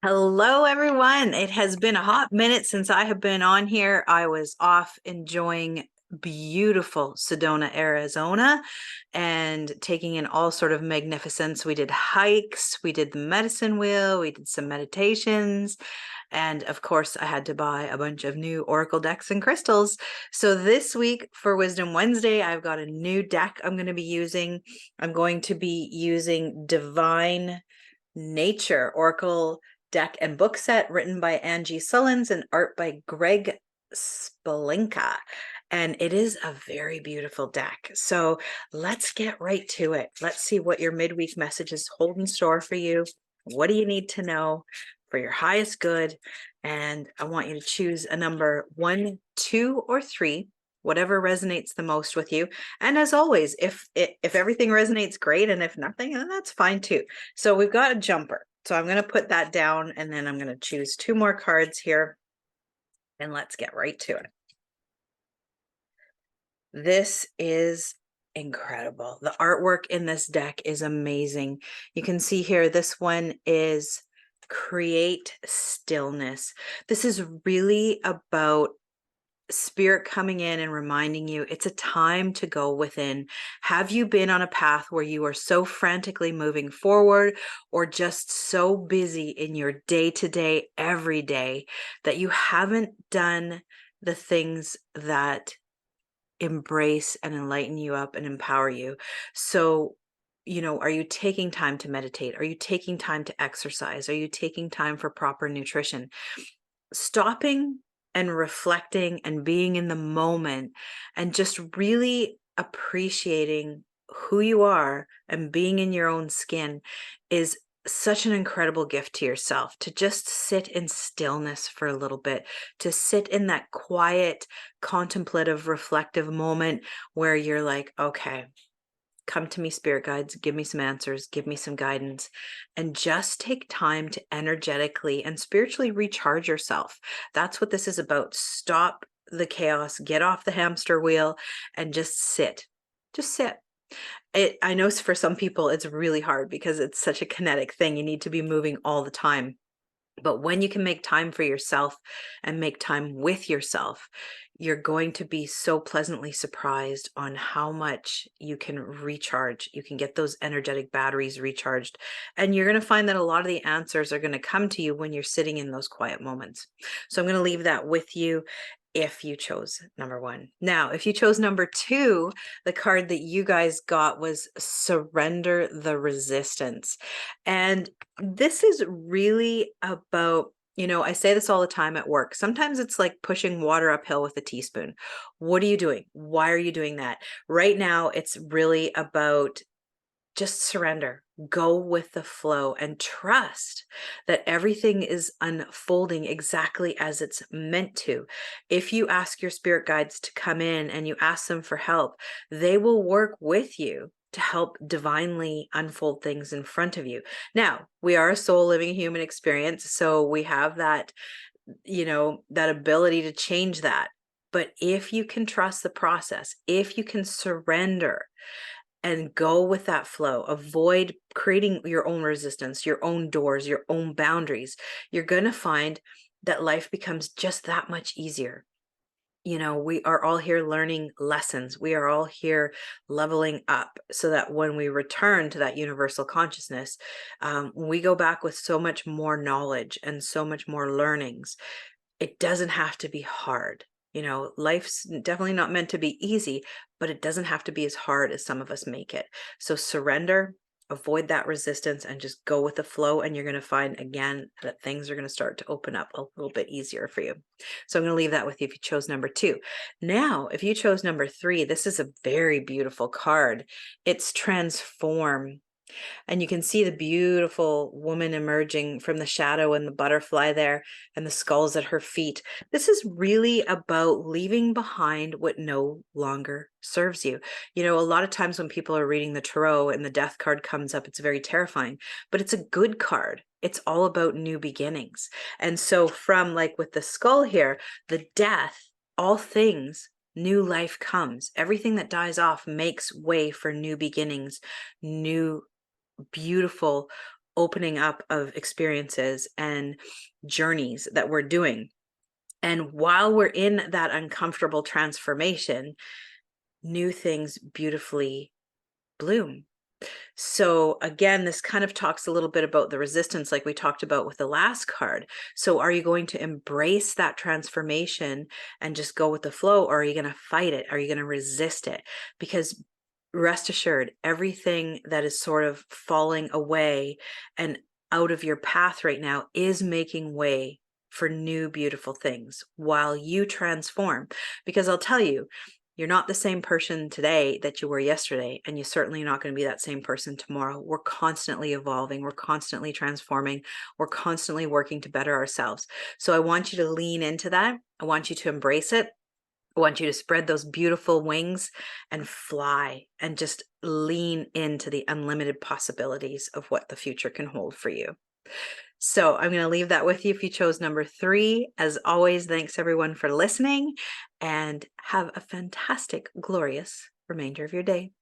Hello, everyone. It has been a hot minute since I have been on here. I was off enjoying beautiful Sedona, Arizona, and taking in all sort of magnificence. We did hikes, we did the medicine wheel, we did some meditations, and of course, I had to buy a bunch of new oracle decks and crystals. So this week for Wisdom Wednesday, I've got a new deck I'm going to be using. I'm going to be using Divine Nature Oracle deck and book set written by Angi Sullins and art by Greg Spalenka. And it is a very beautiful deck. So let's get right to it. Let's see what your midweek messages hold in store for you. What do you need to know for your highest good? And I want you to choose a number 1, 2, or 3, whatever resonates the most with you. And as always, if everything resonates, great. And if nothing, then that's fine too. So we've got a jumper. So I'm going to put that down and then I'm going to choose 2 more cards here and let's get right to it. This is incredible. The artwork in this deck is amazing. You can see here, this one is create stillness. This is really about Spirit coming in and reminding you it's a time to go within. Have you been on a path where you are so frantically moving forward or just so busy in your day-to-day, every day, that you haven't done the things that embrace and enlighten you up and empower you? So, are you taking time to meditate? Are you taking time to exercise? Are you taking time for proper nutrition? Stopping and reflecting and being in the moment and just really appreciating who you are and being in your own skin is such an incredible gift to yourself. To just sit in stillness for a little bit, to sit in that quiet, contemplative, reflective moment where you're like, okay, come to me, spirit guides, give me some answers, give me some guidance, and just take time to energetically and spiritually recharge yourself. That's what this is about. Stop the chaos, get off the hamster wheel, and just sit. Just sit. I know for some people it's really hard because it's such a kinetic thing. You need to be moving all the time. But when you can make time for yourself and make time with yourself, you're going to be so pleasantly surprised on how much you can recharge. You can get those energetic batteries recharged. And you're going to find that a lot of the answers are going to come to you when you're sitting in those quiet moments. So I'm going to leave that with you if you chose number 1. Now, if you chose number 2, the card that you guys got was Surrender the Resistance. And this is really about, I say this all the time at work. Sometimes it's like pushing water uphill with a teaspoon. What are you doing? Why are you doing that? Right now, it's really about just surrender, go with the flow, and trust that everything is unfolding exactly as it's meant to. If you ask your spirit guides to come in and you ask them for help, they will work with you to help divinely unfold things in front of you. Now, we are a soul living human experience, so we have that, that ability to change that. But if you can trust the process, if you can surrender and go with that flow, avoid creating your own resistance, your own doors, your own boundaries, you're going to find that life becomes just that much easier. We are all here learning lessons. We are all here leveling up so that when we return to that universal consciousness, we go back with so much more knowledge and so much more learnings. It doesn't have to be hard. Life's definitely not meant to be easy, but it doesn't have to be as hard as some of us make it. So surrender, avoid that resistance, and just go with the flow. And you're going to find again that things are going to start to open up a little bit easier for you. So I'm going to leave that with you if you chose number 2. Now, if you chose number 3, this is a very beautiful card. It's Transform. And you can see the beautiful woman emerging from the shadow and the butterfly there and the skulls at her feet. This is really about leaving behind what no longer serves you. A lot of times when people are reading the tarot and the death card comes up, it's very terrifying, but it's a good card. It's all about new beginnings. And so from like with the skull here, the death, all things, new life comes. Everything that dies off makes way for new beginnings, new beautiful opening up of experiences and journeys that we're doing. And while we're in that uncomfortable transformation, new things beautifully bloom. So again, this kind of talks a little bit about the resistance, like we talked about with the last card. So are you going to embrace that transformation and just go with the flow, or are you going to fight it? Are you going to resist it? Because rest assured, everything that is sort of falling away and out of your path right now is making way for new beautiful things while you transform. Because I'll tell you, you're not the same person today that you were yesterday, and you're certainly not going to be that same person tomorrow. We're constantly evolving. We're constantly transforming. We're constantly working to better ourselves. So I want you to lean into that. I want you to embrace it. I want you to spread those beautiful wings and fly and just lean into the unlimited possibilities of what the future can hold for you. So I'm going to leave that with you if you chose number 3. As always, thanks everyone for listening, and have a fantastic, glorious remainder of your day.